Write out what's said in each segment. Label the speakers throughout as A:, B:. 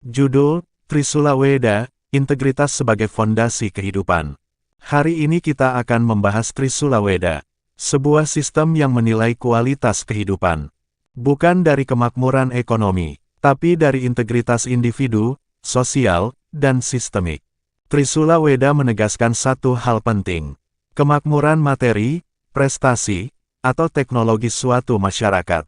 A: Judul, Trisula Weda, Integritas sebagai Fondasi Kehidupan. Hari ini kita akan membahas Trisula Weda, sebuah sistem yang menilai kualitas kehidupan. Bukan dari kemakmuran ekonomi, tapi dari integritas individu, sosial, dan sistemik. Trisula Weda menegaskan satu hal penting. Kemakmuran materi, prestasi, atau teknologi suatu masyarakat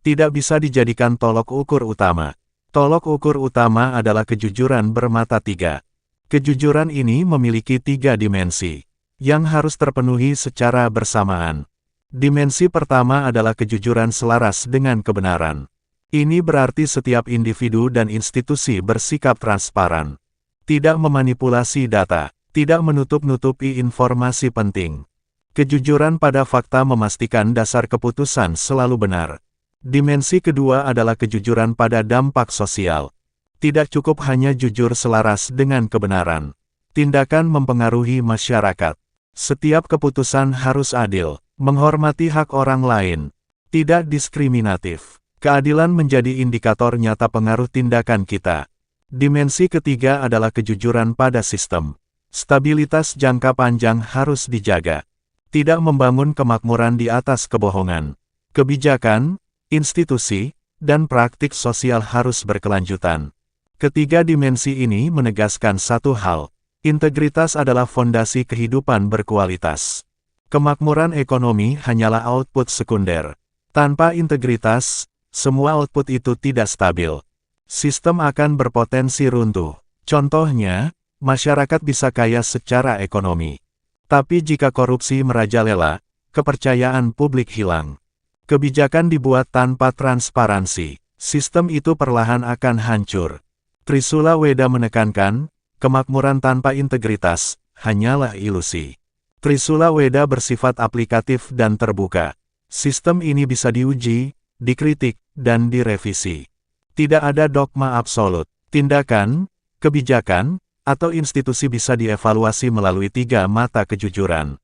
A: tidak bisa dijadikan tolok ukur utama. Tolok ukur utama adalah kejujuran bermata tiga. Kejujuran ini memiliki tiga dimensi yang harus terpenuhi secara bersamaan. Dimensi pertama adalah kejujuran selaras dengan kebenaran. Ini berarti setiap individu dan institusi bersikap transparan, tidak memanipulasi data, tidak menutup-nutupi informasi penting. Kejujuran pada fakta memastikan dasar keputusan selalu benar. Dimensi kedua adalah kejujuran pada dampak sosial. Tidak cukup hanya jujur selaras dengan kebenaran. Tindakan mempengaruhi masyarakat. Setiap keputusan harus adil, menghormati hak orang lain, tidak diskriminatif. Keadilan menjadi indikator nyata pengaruh tindakan kita. Dimensi ketiga adalah kejujuran pada sistem. Stabilitas jangka panjang harus dijaga. Tidak membangun kemakmuran di atas kebohongan. Kebijakan, institusi, dan praktik sosial harus berkelanjutan. Ketiga dimensi ini menegaskan satu hal. Integritas adalah fondasi kehidupan berkualitas. Kemakmuran ekonomi hanyalah output sekunder. Tanpa integritas, semua output itu tidak stabil. Sistem akan berpotensi runtuh. Contohnya, masyarakat bisa kaya secara ekonomi. Tapi jika korupsi merajalela, kepercayaan publik hilang. Kebijakan dibuat tanpa transparansi, sistem itu perlahan akan hancur. Trisula Weda menekankan, kemakmuran tanpa integritas hanyalah ilusi. Trisula Weda bersifat aplikatif dan terbuka. Sistem ini bisa diuji, dikritik, dan direvisi. Tidak ada dogma absolut. Tindakan, kebijakan, atau institusi bisa dievaluasi melalui tiga mata kejujuran.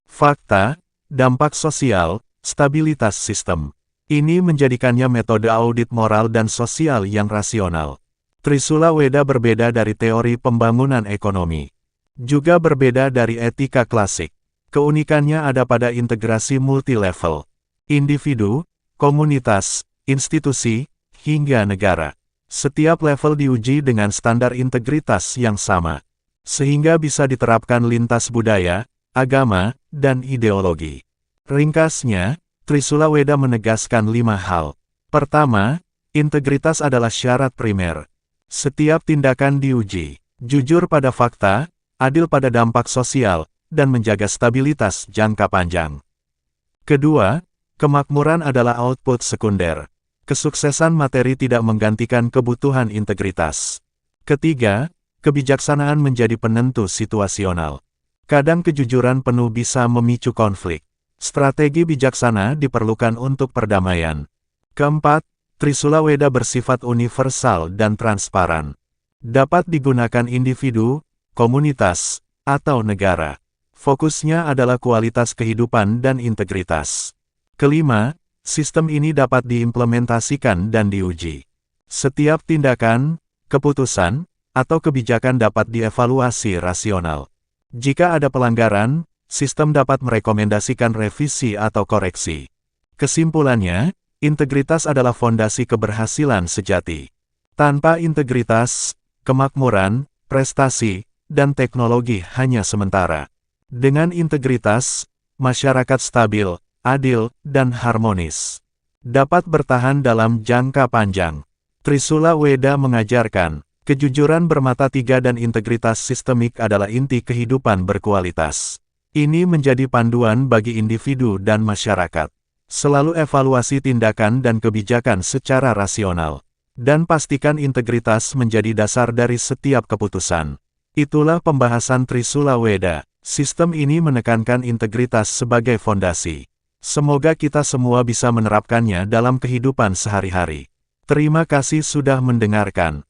A: Fakta, dampak sosial, stabilitas sistem. Ini menjadikannya metode audit moral dan sosial yang rasional. Trisula Weda berbeda dari teori pembangunan ekonomi. Juga berbeda dari etika klasik. Keunikannya ada pada integrasi multilevel. Individu, komunitas, institusi, hingga negara. Setiap level diuji dengan standar integritas yang sama. Sehingga bisa diterapkan lintas budaya, agama, dan ideologi. Ringkasnya, Trisula Weda menegaskan 5 hal. Pertama, integritas adalah syarat primer. Setiap tindakan diuji, jujur pada fakta, adil pada dampak sosial, dan menjaga stabilitas jangka panjang. Kedua, kemakmuran adalah output sekunder. Kesuksesan materi tidak menggantikan kebutuhan integritas. Ketiga, kebijaksanaan menjadi penentu situasional. Kadang kejujuran penuh bisa memicu konflik. Strategi bijaksana diperlukan untuk perdamaian. Keempat, Trisula Weda bersifat universal dan transparan. Dapat digunakan individu, komunitas, atau negara. Fokusnya adalah kualitas kehidupan dan integritas. Kelima, sistem ini dapat diimplementasikan dan diuji. Setiap tindakan, keputusan, atau kebijakan dapat dievaluasi rasional. Jika ada pelanggaran, sistem dapat merekomendasikan revisi atau koreksi. Kesimpulannya, integritas adalah fondasi keberhasilan sejati. Tanpa integritas, kemakmuran, prestasi, dan teknologi hanya sementara. Dengan integritas, masyarakat stabil, adil, dan harmonis. Dapat bertahan dalam jangka panjang. Trisula Weda mengajarkan, kejujuran bermata tiga dan integritas sistemik adalah inti kehidupan berkualitas. Ini menjadi panduan bagi individu dan masyarakat. Selalu evaluasi tindakan dan kebijakan secara rasional. Dan pastikan integritas menjadi dasar dari setiap keputusan. Itulah pembahasan Trisula Weda. Sistem ini menekankan integritas sebagai fondasi. Semoga kita semua bisa menerapkannya dalam kehidupan sehari-hari. Terima kasih sudah mendengarkan.